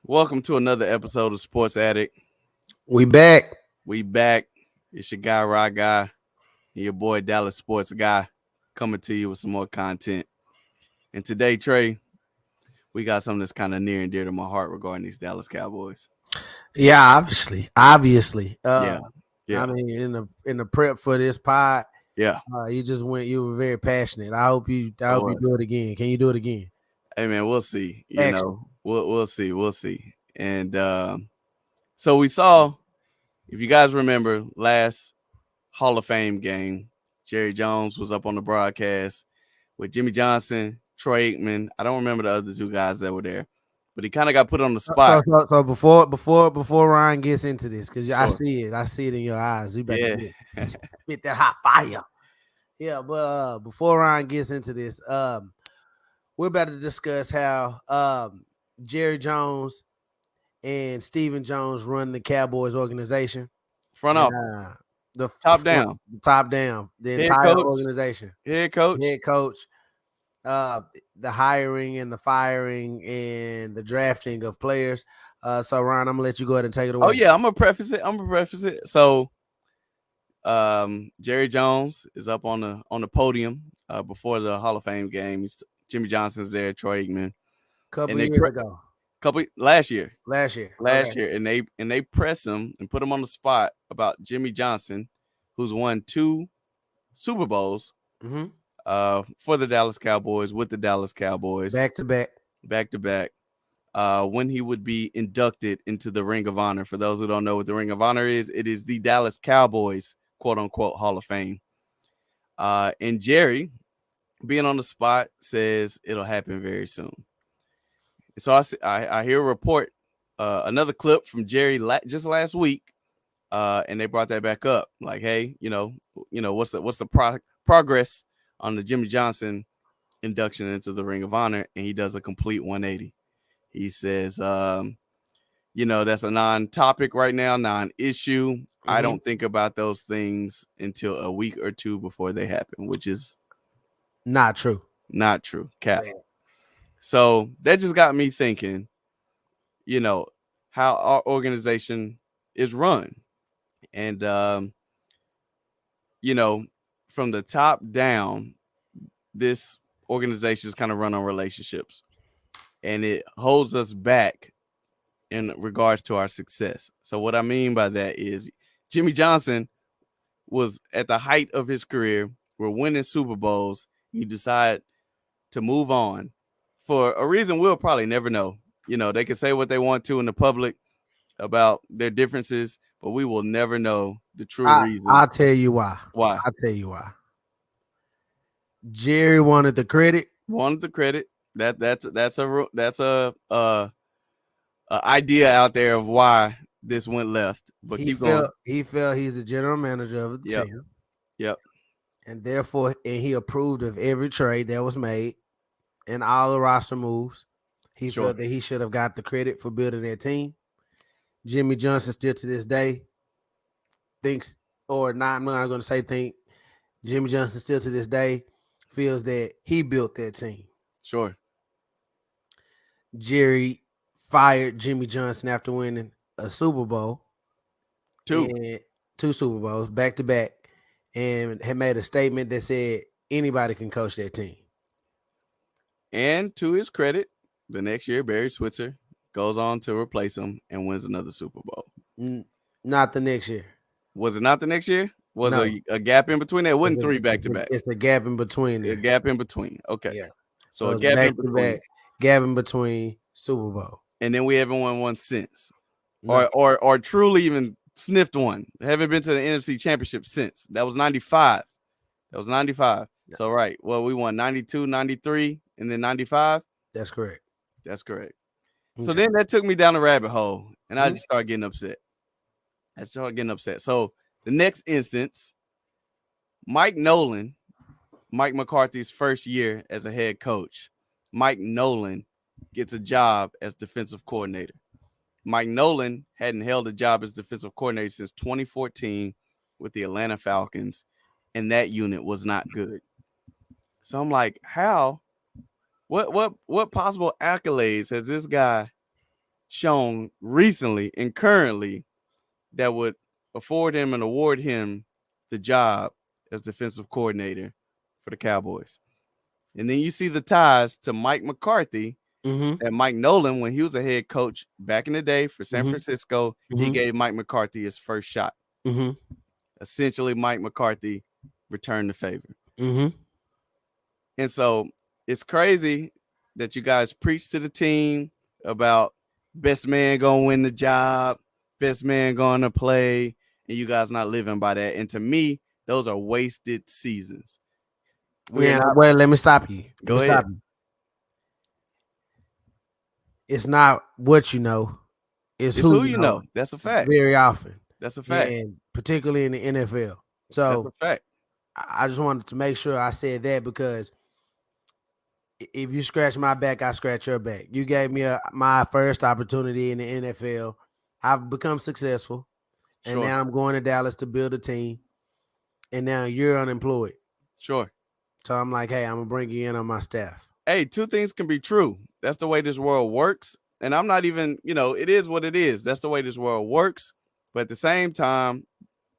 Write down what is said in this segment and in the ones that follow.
Welcome to another episode of Sports Addict. We back. We back. It's your guy, Rod Guy, and your boy, Dallas Sports Guy, coming to you with some more content. And today, Trey, we got something that's kind of near and dear to my heart regarding these Dallas Cowboys. Yeah, obviously. Yeah, yeah, I mean, in the prep for this pod, yeah. you were very passionate. I hope you Was. do it again. Can you do it again? Hey, man, we'll see. Action. We'll see. We'll see. And so we saw, if you guys remember, last Hall of Fame game, Jerry Jones was up on the broadcast with Jimmy Johnson, Troy Aikman. I don't remember the other two guys that were there, but he kind of got put on the So, spot. so, so before Ryan gets into this, because I Sure. see it in your eyes. You better Yeah. spit that hot fire. Yeah, but before Ryan gets into this, we're about to discuss how Jerry Jones and Stephen Jones run the Cowboys organization. Front And office, the top down, top down, the head entire coach, organization, head coach. head coach, the hiring and the firing and the drafting of players. So Ryan, I'm gonna let you go ahead and take it away. Oh yeah, I'm gonna preface it. So, Jerry Jones is up on the podium before the Hall of Fame game. Jimmy Johnson's there, Troy Aikman, Couple and of years ago, last year. last year, Last okay. year, and they press him and put him on the spot about Jimmy Johnson, who's won 2 Super Bowls Mm-hmm. For the Dallas Cowboys with the Dallas Cowboys Back to back. back to back. When he would be inducted into the Ring of Honor. For those who don't know what the Ring of Honor is, it is the Dallas Cowboys quote unquote Hall of Fame. And Jerry, being on the spot, says it'll happen very soon. So I hear a report, another clip from Jerry just last week, and they brought that back up. Like, hey, what's the progress on the Jimmy Johnson induction into the Ring of Honor? And he does a complete 180. He says, that's a non-topic right now, non-issue. Mm-hmm. I don't think about those things until a week or two before they happen, which is Not true. not true. Cap. Man. So that just got me thinking, how our organization is run. And, from the top down, this organization is kind of run on relationships. And it holds us back in regards to our success. So what I mean by that is Jimmy Johnson was at the height of his career. We're winning Super Bowls. He decided to move on for a reason we'll probably never know. They can say what they want to in the public about their differences, but we will never know the true reason. I'll tell you why. Why? I'll tell you why. Jerry wanted the credit. Wanted the credit. That's a idea out there of why this went left. But He keep going. felt he's the general manager of the Yep. team. Yep. And therefore, he approved of every trade that was made and all the roster moves. He Sure. felt that he should have got the credit for building that team. Jimmy Johnson still to this day thinks, or not, I'm not going to say think, Jimmy Johnson still to this day feels that he built that team. Sure. Jerry fired Jimmy Johnson after winning a Super Bowl. 2. And 2 Super Bowls back to back, and had made a statement that said anybody can coach that team. And to his credit, the next year, Barry Switzer goes on to replace him and wins another Super Bowl. Not the next year. Was it not the next year? Was No. a gap in between? There wasn't 3 back to back. It's a gap in between. A gap in between. Okay. Yeah. So a it's gap back in to between. back, gap in between Super Bowl. And then we haven't won one since. No. Or truly even sniffed one. Haven't been to the NFC Championship since. That was 95. Yeah. So, right. Well, we won 92, 93, and then 95. That's correct. That's correct. Okay. So then that took me down the rabbit hole, and I Mhm. just started getting upset. So the next instance, Mike McCarthy's first year as a head coach, Mike Nolan gets a job as defensive coordinator. Mike Nolan hadn't held a job as defensive coordinator since 2014 with the Atlanta Falcons, and that unit was not good. So I'm like, how? What possible accolades has this guy shown recently and currently that would afford him and award him the job as defensive coordinator for the Cowboys. And then you see the ties to Mike McCarthy Mm-hmm. and Mike Nolan when he was a head coach back in the day for San Francisco. He gave Mike McCarthy his first shot. Mm-hmm. Essentially, Mike McCarthy returned the favor. Mm-hmm. And so it's crazy that you guys preach to the team about best man gonna win the job, best man gonna play, and you guys not living by that. And to me, those are wasted seasons. Well, let me stop you. Go ahead. It's not what you know, it's who you know. That's a fact. Very often. That's a fact. And particularly in the NFL. So that's a fact. I just wanted to make sure I said that because if you scratch my back, I scratch your back. You gave me my first opportunity in the NFL. I've become successful. And now I'm going to Dallas to build a team. And now you're unemployed. Sure. So I'm like, hey, I'm going to bring you in on my staff. Hey, two things can be true. That's the way this world works. And I'm not even, it is what it is. That's the way this world works. But at the same time,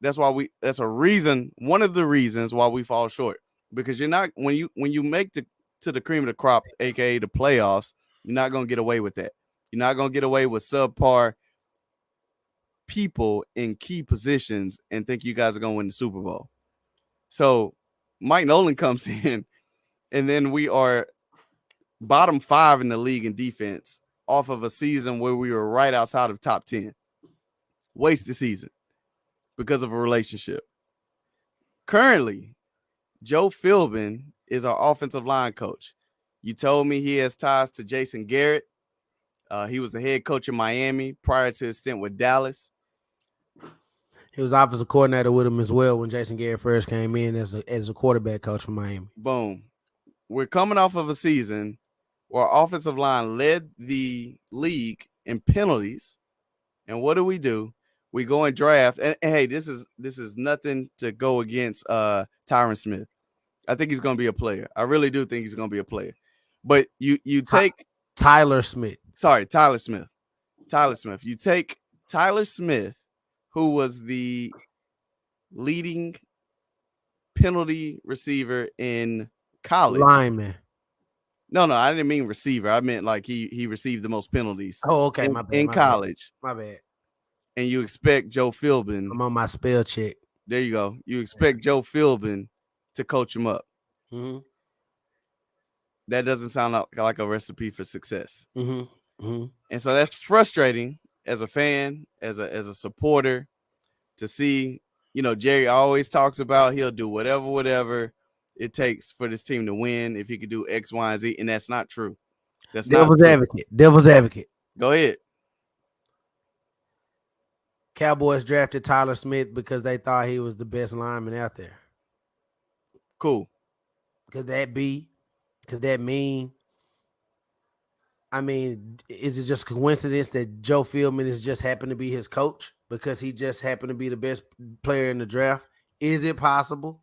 that's a reason, one of the reasons why we fall short. Because you're not, when you make to the cream of the crop, aka the playoffs, you're not going to get away with that. You're not going to get away with subpar people in key positions and think you guys are going to win the Super Bowl. So Mike Nolan comes in, and then we are bottom 5 in the league in defense off of a season where we were right outside of top 10. Wasted season because of a relationship. Currently, Joe Philbin is our offensive line coach. You told me he has ties to Jason Garrett. He was the head coach in Miami prior to his stint with Dallas. He was offensive coordinator with him as well when Jason Garrett first came in as a quarterback coach from Miami. Boom. We're coming off of a season where our offensive line led the league in penalties. And what do? We go and draft. And hey, this is nothing to go against Tyron Smith. I think he's going to be a player. I really do think he's going to be a player. But you take Tyler Smith. Sorry, Tyler Smith. Tyler Smith. You take Tyler Smith, who was the leading penalty receiver in college. Lineman. No, I didn't mean receiver. I meant like he received the most penalties. Oh, okay. My bad. In college. My bad. And you expect Joe Philbin. I'm on my spell check. There you go. You expect Joe Philbin to coach him up. Mm-hmm. That doesn't sound like a recipe for success. Mm-hmm. Mm-hmm. And so that's frustrating as a fan, as a supporter, to see, Jerry always talks about he'll do whatever it takes for this team to win if he could do X, Y, and Z, and that's not true. That's Devil's advocate. Go ahead. Cowboys drafted Tyler Smith because they thought he was the best lineman out there. Cool. Could that mean? I mean, is it just coincidence that Joe Philbin is just happened to be his coach because he just happened to be the best player in the draft? Is it possible?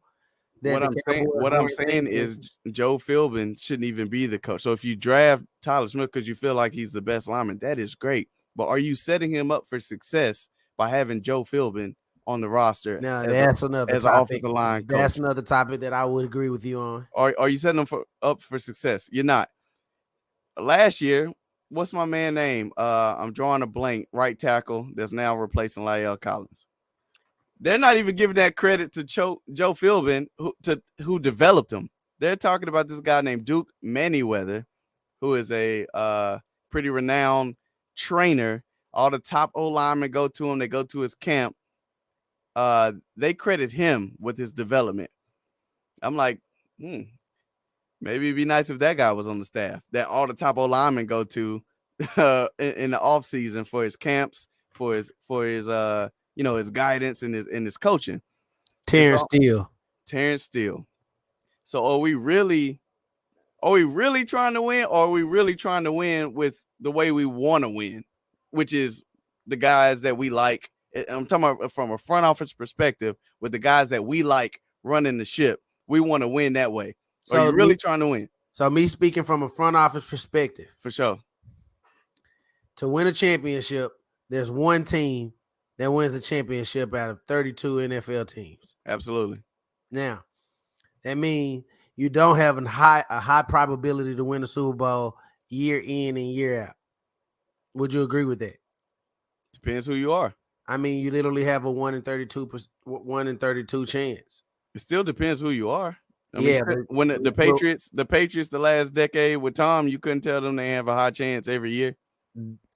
What I'm saying is Joe Philbin shouldn't even be the coach. So if you draft Tyler Smith because you feel like he's the best lineman, that is great. But are you setting him up for success by having Joe Philbin on the roster? Now that's another as topic. An offensive line coach? That's another topic that I would agree with you on. Are you setting him up for success? You're not. Last year, what's my man name? I'm drawing a blank. Right tackle that's now replacing La'el Collins. They're not even giving that credit to Joe Philbin, who developed him. They're talking about this guy named Duke Manyweather, who is a pretty renowned trainer. All the top O linemen go to him. They go to his camp. They credit him with his development. I'm like, maybe it'd be nice if that guy was on the staff that all the top O linemen go to in the off season for his camps, for his his guidance and his coaching. Terrence Steele. So are we really trying to win, or are we really trying to win with the way we want to win, which is the guys that we like? I'm talking about from a front office perspective, with the guys that we like running the ship. We want to win that way. So are you really trying to win? So me speaking from a front office perspective. For sure. to win a championship, there's one team that wins the championship out of 32 NFL teams. Absolutely. Now, that means you don't have a high probability to win the Super Bowl year in and year out. Would you agree with that? Depends who you are. I mean, you literally have a 1 in 32 chance. It still depends who you are. I mean, Yeah, when the Patriots, the last decade with Tom, you couldn't tell them they have a high chance every year.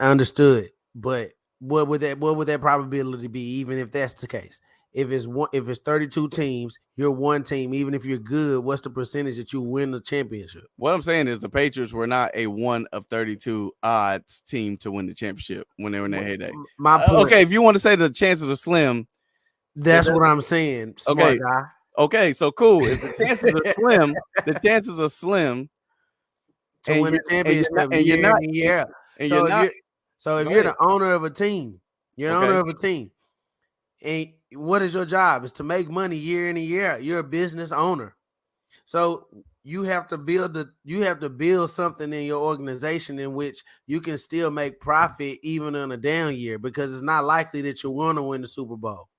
understood. But what would that probability be, even if that's the case? If it's 32 teams, you're one team. Even if you're good, what's the percentage that you win the championship? What I'm saying is the Patriots were not a 1 of 32 odds team to win the championship when they were in their heyday. My point. Okay, if you want to say the chances are slim, That's what I'm saying. Smart Okay. guy. okay, so cool. If the chances are slim, the chances are slim. To and win the you're- and championship you're not- and year you're not- in and year out. And So you're if not. you're so if Go you're ahead. the owner of a team, you're the Okay. owner of a team, and what is your job? Is to make money year in and year out. You're a business owner, so you have to build something in your organization in which you can still make profit even in a down year, because it's not likely that you're going to win the Super Bowl.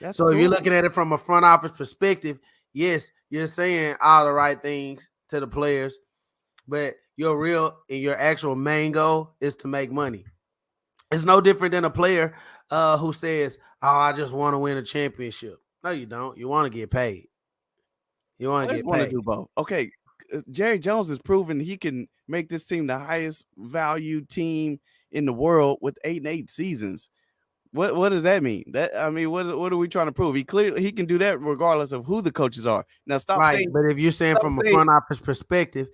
That's So if you're cool. looking at it from a front office perspective, yes, you're saying all the right things to the players, but your actual main goal is to make money. It's no different than a player who says, "Oh, I just want to win a championship." No, you don't. You want to get paid. You want to Players get want to paid. do both. Okay, Jerry Jones has proven he can make this team the highest valued team in the world with 8-8 seasons. What does that mean? What are we trying to prove? He can do that regardless of who the coaches are. Now stop Right, saying but if you're saying stop from a saying front office perspective,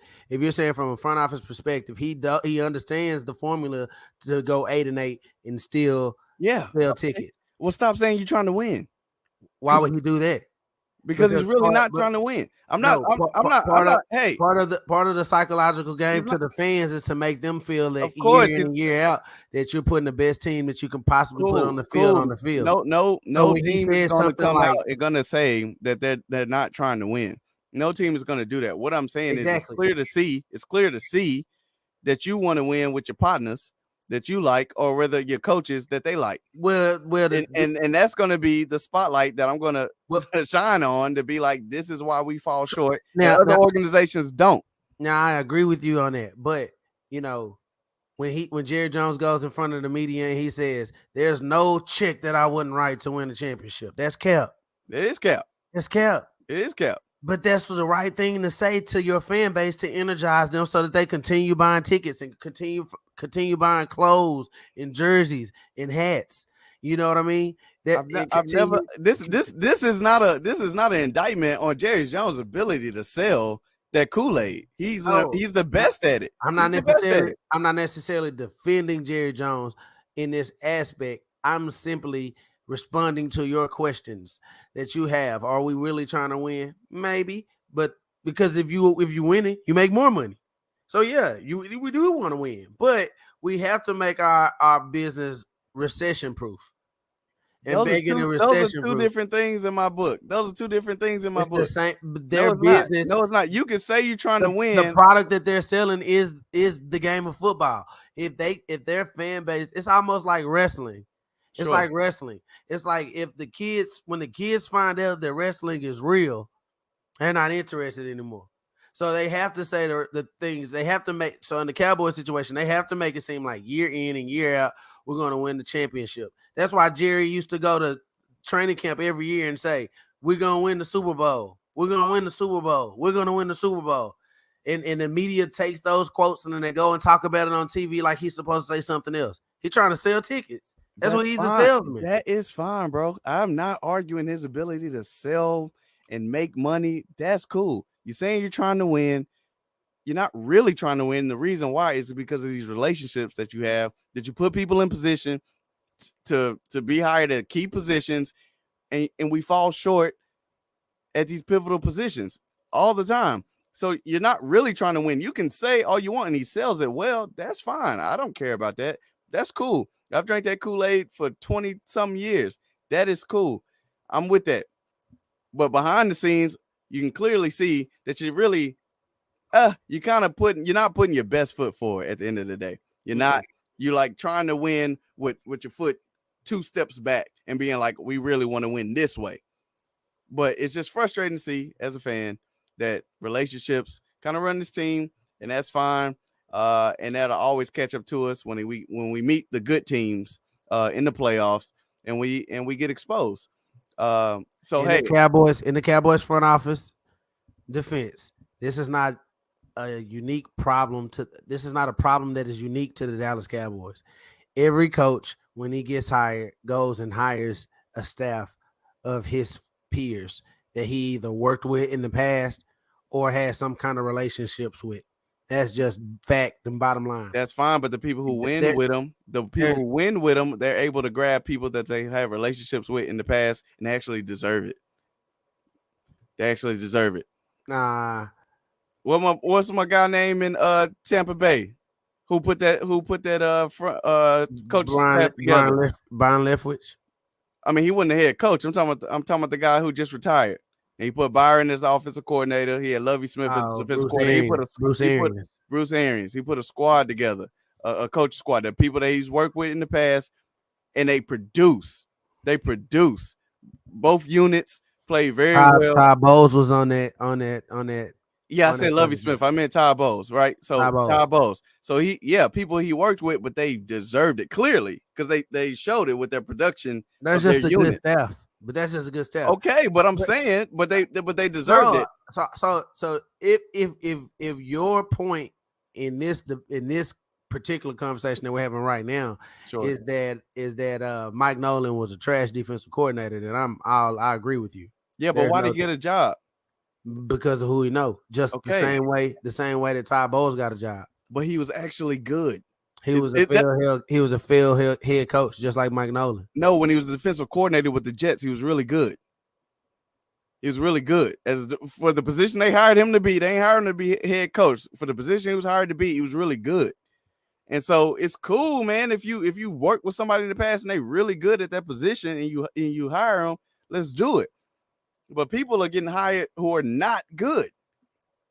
he understands the formula to go 8-8 and still yeah. sell Okay. tickets. Well, stop saying you're trying to win Why would he do that? because he's really not but- trying to win. I'm No, not. Hey, part of the psychological game he's to not, the fans is to make them feel that of course, year in and year out that you're putting the best team that you can possibly put on the field on cool. the field. No So when he team is says going to something come like out and going to say that they're not trying to win. No team is going to do that. What I'm saying is exactly, it's clear to see that you want to win with your partners that you like, or whether your coaches that they like. And that's going to be the spotlight that I'm going to shine on, to be like, this is why we fall short. Now, and other organizations don't. Now I agree with you on that, but when Jerry Jones goes in front of the media and he says, "There's no check that I wouldn't write to win the championship," that's cap. It is cap. That's cap. It is cap. But that's the right thing to say to your fan base to energize them so that they continue buying tickets and continue buying clothes and jerseys and hats. You know what I mean? I've never. This is not an indictment on Jerry Jones' ability to sell that Kool-Aid. He's the best at it. I'm not necessarily defending Jerry Jones in this aspect. I'm simply responding to your questions that you have. Are we really trying to win? Maybe, but because if you win it, you make more money. So yeah, we do want to win, but we have to make our business recession proof. And those begging are a two recession different things in my book. Those are two different things in my it's book. the same. Their No, it's business. not. No, it's not. You can say you're trying to win. The product that they're selling is the game of football. If their fan base, it's almost like wrestling. It's Sure. like wrestling. It's like when the kids find out that wrestling is real, they're not interested anymore. So they have to say the things they have to make. So in the Cowboys situation, they have to make it seem like year in and year out, we're going to win the championship. That's why Jerry used to go to training camp every year and say, "We're going to win the Super Bowl. We're going to win the Super Bowl. We're going to win the Super Bowl." And the media takes those quotes and then they go and talk about it on TV like he's supposed to say something else. He's trying to sell tickets. That's what he's fine. a salesman. That is fine, bro. I'm not arguing his ability to sell and make money. That's cool. You're saying you're trying to win. You're not really trying to win. The reason why is because of these relationships that you have, that you put people in position to be hired at key positions, and we fall short at these pivotal positions all the time. So you're not really trying to win. You can say all you want and he sells it well. That's fine. I don't care about that. That's cool. I've drank that Kool-Aid for 20 some years. That is cool. I'm with that. But behind the scenes, you can clearly see that you really you're not putting your best foot forward at the end of the day. You're not. You like trying to win with your foot 2 steps back and being like, we really want to win this way. But it's just frustrating to see as a fan that relationships kind of run this team, and that's fine. And that'll always catch up to us when we meet the good teams in the playoffs, and we get exposed. So in hey, the Cowboys front office defense, this is not a unique problem to. This is not a problem that is unique to the Dallas Cowboys. Every coach, when he gets hired, goes and hires a staff of his peers that he either worked with in the past or has some kind of relationships with. That's just fact and bottom line. that's fine. But the people who win with them, they're able to grab people that they have relationships with in the past and actually deserve it. They actually deserve it. Nah. What's my guy name in Tampa Bay? Who put that coach staff together? Brian Leftwich. I mean, he wasn't the head coach. I'm talking about the guy who just retired. And he put Byron as offensive coordinator. He had Lovie Smith as defensive coordinator. Bruce Arians. He put a squad together, a coach squad. The people that he's worked with in the past, and they produce. Both units play very well. Todd Bowles was on that. Yeah, I said Lovie Smith. I meant Todd Bowles, right? So Todd Bowles. So people he worked with, but they deserved it clearly because they showed it with their production. That's just a good staff. But that's just a good staff. Okay, but I'm saying, but they deserved it. So if your point in this particular conversation that we're having right now is that Mike Nolan was a trash defensive coordinator, then I agree with you. Yeah, but why did he get a job? Because of who he know. Just the same way that Todd Bowles got a job. But he was actually good. He was a failed head coach, just like Mike Nolan. No, when he was the defensive coordinator with the Jets, he was really good. He was really good. For the position they hired him to be, they ain't hired him to be head coach. For the position he was hired to be, he was really good. And so it's cool, man. If you work with somebody in the past and they really good at that position and you hire them, let's do it. But people are getting hired who are not good.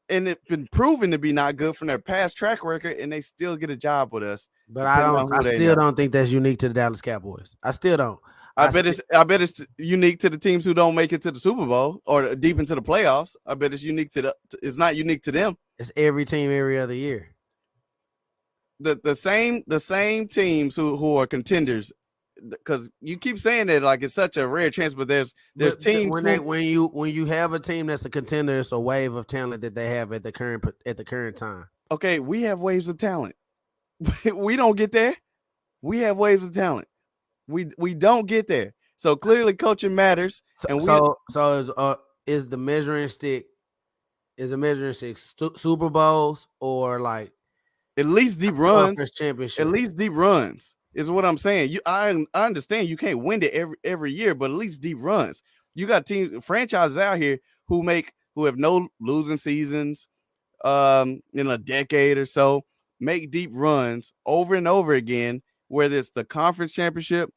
And it's been proven to be not good from their past track record, and they still get a job with us. But I still don't think that's unique to the Dallas Cowboys. I still don't. I bet it's unique to the teams who don't make it to the Super Bowl or deep into the playoffs. I bet it's unique it's not unique to them. It's every team every other year. The same teams who are contenders, because you keep saying that like it's such a rare chance, but there's teams when you have a team that's a contender, it's a wave of talent that they have at the current time. Okay, we have waves of talent. We don't get there. We have waves of talent. We don't get there. So clearly, coaching matters. Is the measuring stick Super Bowls or like at least deep runs? Championship. At least deep runs is what I'm saying. I understand you can't win it every year, but at least deep runs. You got franchises out here who have no losing seasons in a decade or so, make deep runs over and over again, whether it's the conference championship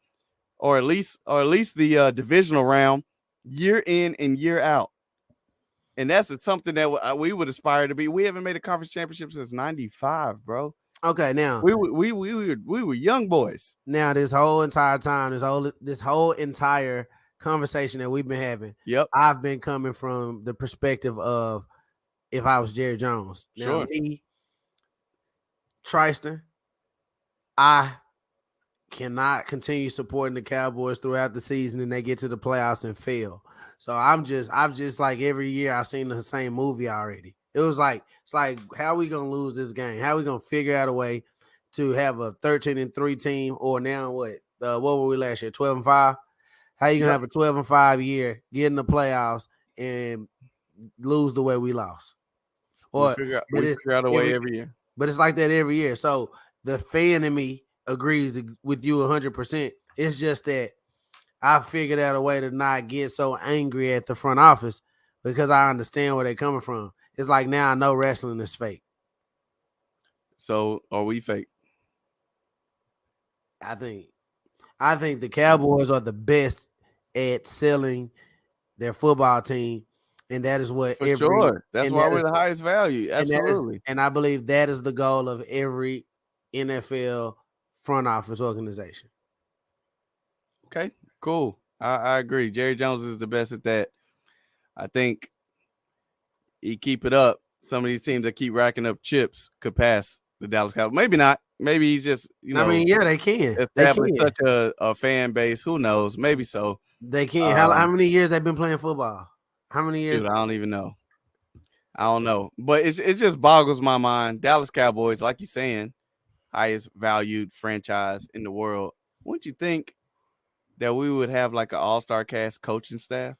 or at least the divisional round, year in and year out. And that's something that we would aspire to be. We haven't made a conference championship since '95, bro. Okay, now we were young boys. Now this whole entire time, this whole entire conversation that we've been having, yep, I've been coming from the perspective of if I was Jerry Jones. Now, me, Tristan, I cannot continue supporting the Cowboys throughout the season and they get to the playoffs and fail. So I've just like every year I've seen the same movie already. It's like how are we gonna lose this game? How are we gonna figure out a way to have a 13-3 team, or now what were we last year? 12-5. How you gonna have a 12-5 year, get in the playoffs and lose the way we lost? Or we figure out a way every year. But it's like that every year. So the fan in me agrees with you 100%. It's just that I figured out a way to not get so angry at the front office because I understand where they're coming from. It's like now I know wrestling is fake. So are we fake? I think the Cowboys are the best at selling their football team, and that is what sure. That's why we're the highest value. Absolutely. And I believe that is the goal of every NFL front office organization. Okay, cool. I agree. Jerry Jones is the best at that. I think he keep it up. Some of these teams that keep racking up chips could pass the Dallas Cowboys. Maybe not. Maybe he's just, I mean, yeah, they can. They established can. such a fan base. Who knows? Maybe so. They can. How many years they've been playing football? How many years? Dude, I don't even know. I don't know. But it just boggles my mind. Dallas Cowboys, like you're saying, highest valued franchise in the world. Wouldn't you think that we would have like an all-star cast coaching staff?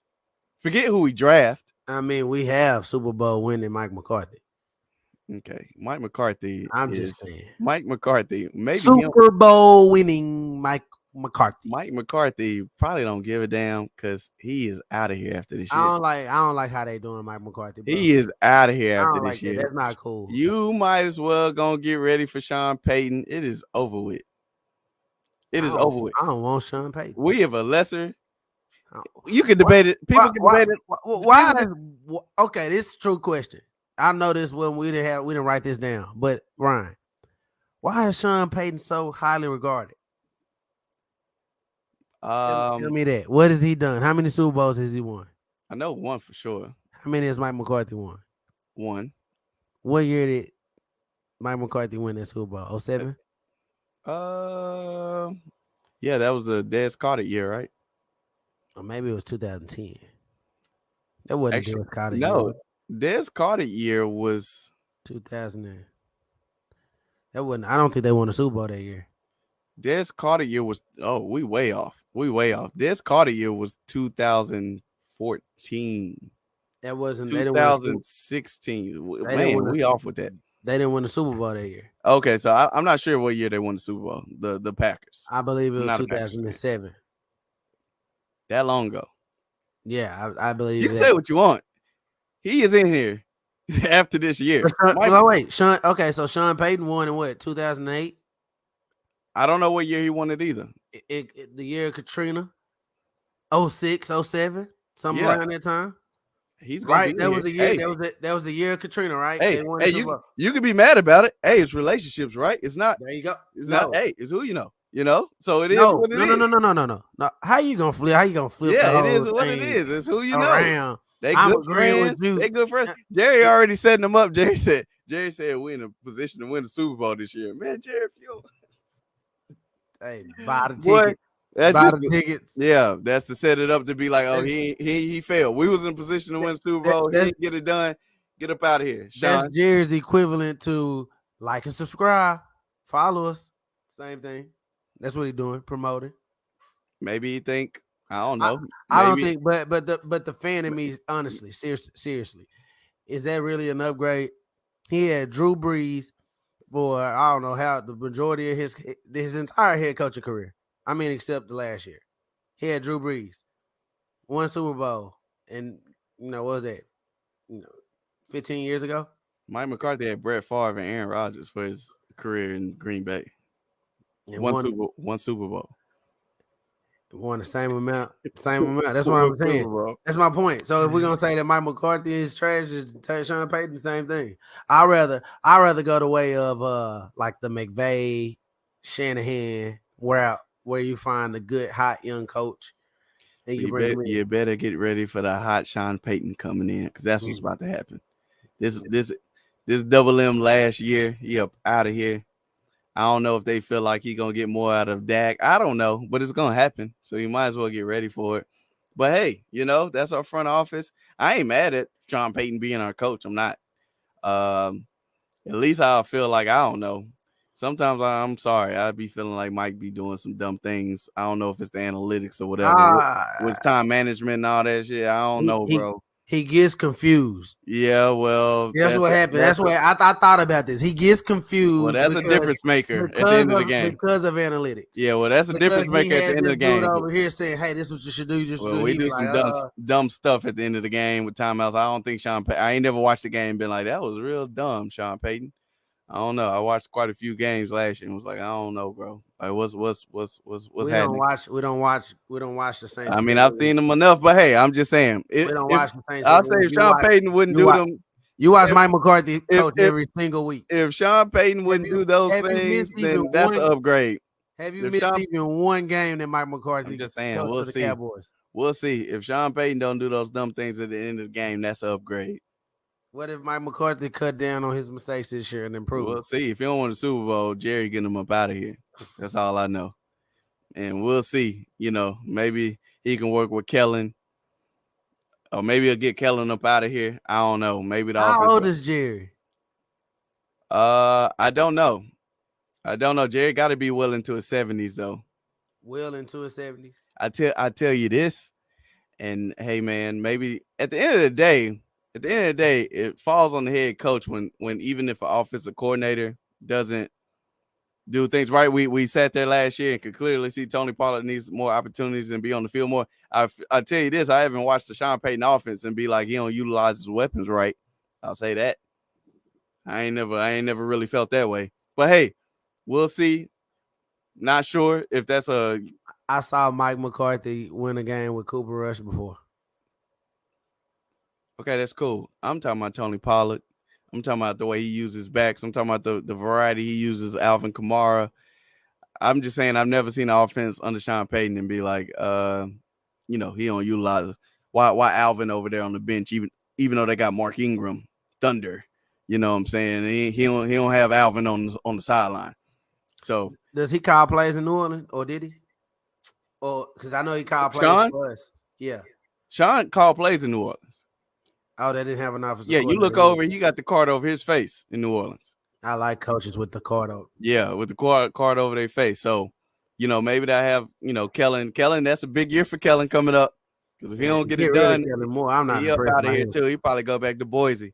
Forget who we draft. I mean, we have Super Bowl winning Mike McCarthy. Okay, Mike McCarthy. I'm just saying. Mike McCarthy. Maybe Super Bowl winning Mike McCarthy. Mike McCarthy probably don't give a damn because he is out of here after this year. I don't like how they doing Mike McCarthy. Bro. He is out of here after this year. That's not cool. You might as well go get ready for Sean Payton. It is over with. It is over with. I don't want Sean Payton. We have a lesser. You can debate it. People can debate it. Why? Okay, this is a true question. I know this when we didn't write this down. But Ryan, why is Sean Payton so highly regarded? Tell me that. What has he done? How many Super Bowls has he won? I know one for sure. How many has Mike McCarthy won? One. What year did Mike McCarthy win that Super Bowl? 07? Yeah, that was the Des Carter year, right? Or maybe it was 2010. That wasn't Actually, Des Carter no, year. Des Carter year was 2000. That wasn't. I don't think they won a Super Bowl that year. Des Carter year was we way off. Des Carter year was 2014. That wasn't 2016. Man, we off with that. They didn't win the Super Bowl that year. Okay, so I'm not sure what year they won the Super Bowl. The Packers. I believe it was 2007. That long ago. Yeah, I believe you can say what you want. He is in here after this year. Wait, Sean. Okay, so Sean Payton won in what, 2008? I don't know what year he won it either. The year of Katrina, 06, 07, something around that time. He's gonna right. That was the year. That was the year of Katrina, right? Hey, you can be mad about it. Hey, it's relationships, right? It's not. There you go. It's not. Hey, it's who you know. You know. So it is. What it is. No. How you gonna flip? Yeah, it is what it is. It's who you know. They good friends. They good friends. Jerry already setting them up. Jerry said we're in a position to win the Super Bowl this year. Man, Jerry, if you hey, buy the tickets. That's just the tickets. Yeah, that's to set it up to be like, oh, he failed. We was in a position to win Super Bowl. He didn't get it done. Get up out of here. Sean. That's Jerry's equivalent to like and subscribe, follow us. Same thing. That's what he's doing, promoting. Maybe he think I don't know. I don't think, but the fan in me, honestly, seriously, is that really an upgrade? He had Drew Brees for I don't know how the majority of his entire head coaching career. I mean, except the last year. He had Drew Brees, one Super Bowl, and what was that? 15 years ago. Mike McCarthy had Brett Favre and Aaron Rodgers for his career in Green Bay. And one Super Bowl. Won the same amount. That's what I'm saying. That's my point. So if we're gonna say that Mike McCarthy is trash, Sean Payton, the same thing. I rather go the way of like the McVay, Shanahan, where you find a good hot young coach. And you better get ready for the hot Sean Payton coming in because that's what's about to happen. This double M last year, he up out of here. I don't know if they feel like he's gonna get more out of Dak. I don't know, but it's gonna happen. So you might as well get ready for it. But hey, that's our front office. I ain't mad at Sean Payton being our coach. I'm not. At least I feel like I don't know. Sometimes I'm sorry. I'd be feeling like Mike be doing some dumb things. I don't know if it's the analytics or whatever. With time management and all that shit. I don't know, bro. He gets confused. Yeah, well. That's what happened. That's what I thought about this. He gets confused. Well, that's a difference maker at the end of the game. Because of analytics. Yeah, well, that's a difference maker at the end of the game. Over here saying, hey, this is what you should do. We do some dumb stuff at the end of the game with timeouts. I don't think Sean Payton. I ain't never watched the game and been like, that was real dumb, Sean Payton. I don't know. I watched quite a few games last year and was like, I don't know, bro. Like, what's happening? We don't watch the Saints. I mean, I've seen them enough, but hey, I'm just saying. We don't watch the Saints. I'll say if Sean Payton wouldn't do them. You watch Mike McCarthy coach every single week. If Sean Payton wouldn't do those things, then that's an upgrade. Have you If missed Sean, even one game that Mike I'm McCarthy just saying, coached we'll for the see. Cowboys? We'll see. If Sean Payton don't do those dumb things at the end of the game, that's an upgrade. What if Mike McCarthy cut down on his mistakes this year and improved? We'll see. If he don't want the Super Bowl, Jerry getting him up out of here. That's all I know. And we'll see. Maybe he can work with Kellen, or maybe he'll get Kellen up out of here. I don't know. Maybe the How offense. old is Jerry? I don't know. Jerry got to be well into his 70s though. Well into his 70s. I tell you this, and hey man, maybe at the end of the day, it falls on the head coach when even if an offensive coordinator doesn't do things right. We sat there last year and could clearly see Tony Pollard needs more opportunities and be on the field more. I tell you this, I haven't watched the Sean Payton offense and be like he don't utilize his weapons right. I'll say that. I ain't never really felt that way. But hey, we'll see. Not sure if that's a. I saw Mike McCarthy win a game with Cooper Rush before. Okay, that's cool. I'm talking about Tony Pollard. I'm talking about the way he uses backs. I'm talking about the variety he uses Alvin Kamara. I'm just saying I've never seen an offense under Sean Payton and be like, he don't utilize it. Why Alvin over there on the bench, even though they got Mark Ingram, Thunder. You know what I'm saying? He don't have Alvin on the sideline. So does he call plays in New Orleans, or did he? Or because I know he called plays Sean? for us. Yeah. Sean called plays in New Orleans. Oh, they didn't have an offensive. Yeah, you look over, he got the card over his face in New Orleans. I like coaches with the card over. Yeah, with the card over their face. So, maybe they have, Kellen. Kellen, that's a big year for Kellen coming up. Because if he don't get it done, more, I'm not he up out of here too. He probably go back to Boise.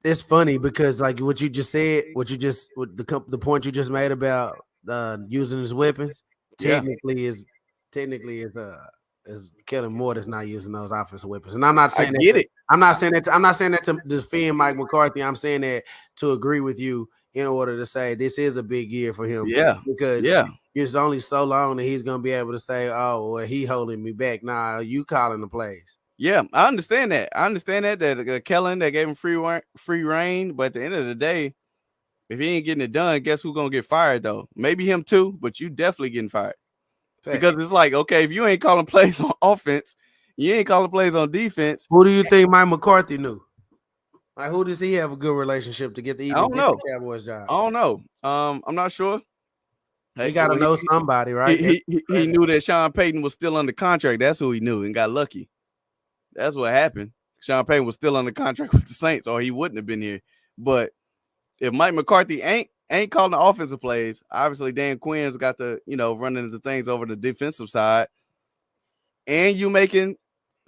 It's funny because like what you just said, the point you just made about using his weapons, technically is Kellen Moore that's not using those offensive weapons. And I'm not saying I'm not saying that to defend Mike McCarthy. I'm saying that to agree with you in order to say this is a big year for him. Yeah. Because it's only so long that he's gonna be able to say, oh, well, he holding me back. Nah, you calling the plays. Yeah, I understand that. That Kellen, they gave him free reign, but at the end of the day, if he ain't getting it done, guess who's gonna get fired though? Maybe him too, but you definitely getting fired. Fact. Because it's like, okay, if you ain't calling plays on offense, you ain't calling plays on defense. Who do you think Mike McCarthy knew? Like, who does he have a good relationship to get the Cowboys job? I don't know. I'm not sure. He got to know somebody, right? He knew that Sean Payton was still under contract. That's who he knew and got lucky. That's what happened. Sean Payton was still under contract with the Saints, or he wouldn't have been here. But if Mike McCarthy ain't calling the offensive plays, obviously Dan Quinn's got the running the things over the defensive side, and you making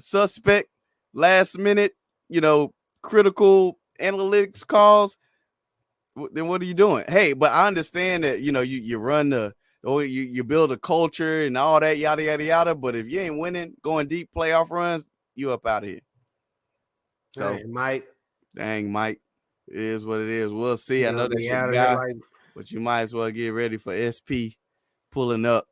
suspect last minute critical analytics calls, then what are you doing? Hey, but I understand that you run you build a culture and all that yada yada yada. But if you ain't winning, going deep playoff runs, you up out of here. So dang Mike, it is what it is. We'll see. I know that's your guy, but you might as well get ready for SP pulling up.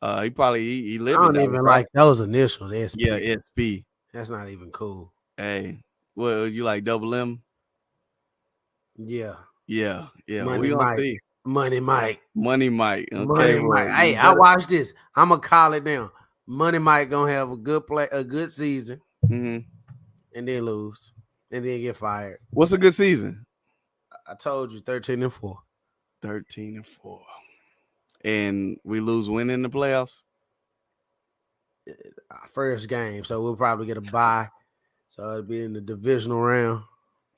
He lived. I don't even like those initials. SP. Yeah, SP. That's not even cool. Hey, well, you like double M? Yeah. We gonna see. Money Mike. Okay, Money Mike. Hey, I watched this. I'm gonna call it down. Money Mike gonna have a good season, and then lose, and then get fired. What's a good season? I told you 13-4. 13-4. And we lose when in the playoffs? First game, so we'll probably get a bye. So it'll be in the divisional round.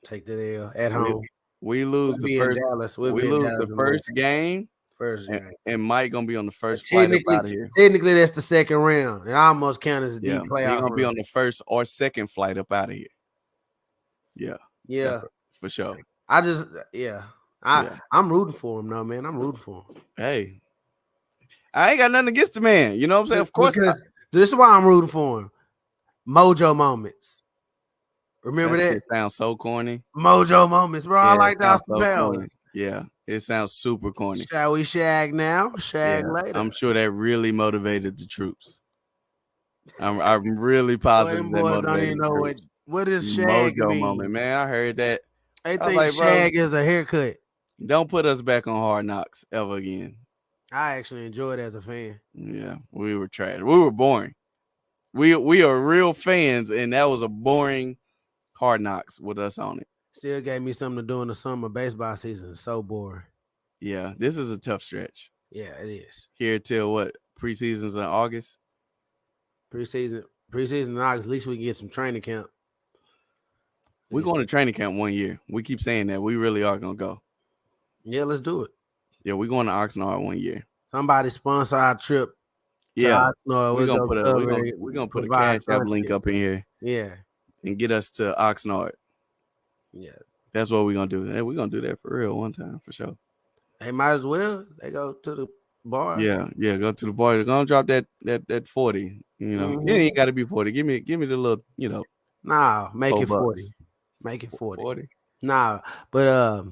Take the L at home. We lose the first. Dallas. We lose the first game. And Mike gonna be on the first flight up out of here. Technically, that's the second round. It almost counts as a deep playoff. He's gonna be on the first or second flight up out of here. Yeah, for sure. I'm rooting for him, though, man. I'm rooting for him. Hey, I ain't got nothing against the man. You know what I'm saying? Of course, this is why I'm rooting for him. Mojo moments. Remember that? It sounds so corny. Mojo moments, bro. I like that. Yeah, it sounds super corny. Shall we shag now? Shag later. I'm sure that really motivated the troops. I'm really positive that motivated the troops. What is shag Mojo mean? moment, man. I heard that. I think shag is a haircut. Don't put us back on Hard Knocks ever again. I actually enjoyed it as a fan. Yeah, we were trash. We were boring. We are real fans, and that was a boring Hard Knocks with us on it. Still gave me something to do in the summer. Baseball season is so boring. Yeah, this is a tough stretch. Yeah, it is. Here till what? Preseason's in August. Preseason in August. At least we can get some training camp. We're going to training camp 1 year. We keep saying that. We really are going to go. Yeah, let's do it. Yeah, we're going to Oxnard 1 year. Somebody sponsor our trip. Yeah, Oxnard. we're gonna put a Cash App link up in here. Yeah, and get us to Oxnard. Yeah, that's what we're gonna do. Hey, we're gonna do that for real one time for sure. They might as well. They go to the bar. Yeah, go to the bar. They're gonna drop that 40. You know, it ain't got to be 40. Give me the little, Nah, make it 40. Make it 40. Nah, but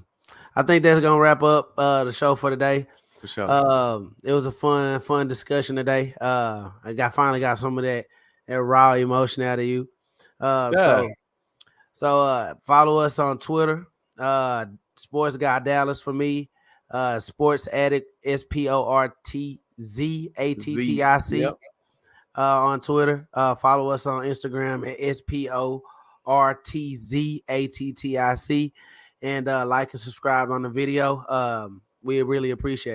I think that's gonna wrap up the show for today. For sure. It was a fun discussion today. I finally got some of that raw emotion out of you. So follow us on Twitter. Sports Guy Dallas for me. SportzAttic SportzAttic on Twitter. Follow us on Instagram at SportzAttic and like and subscribe on the video. We really appreciate it.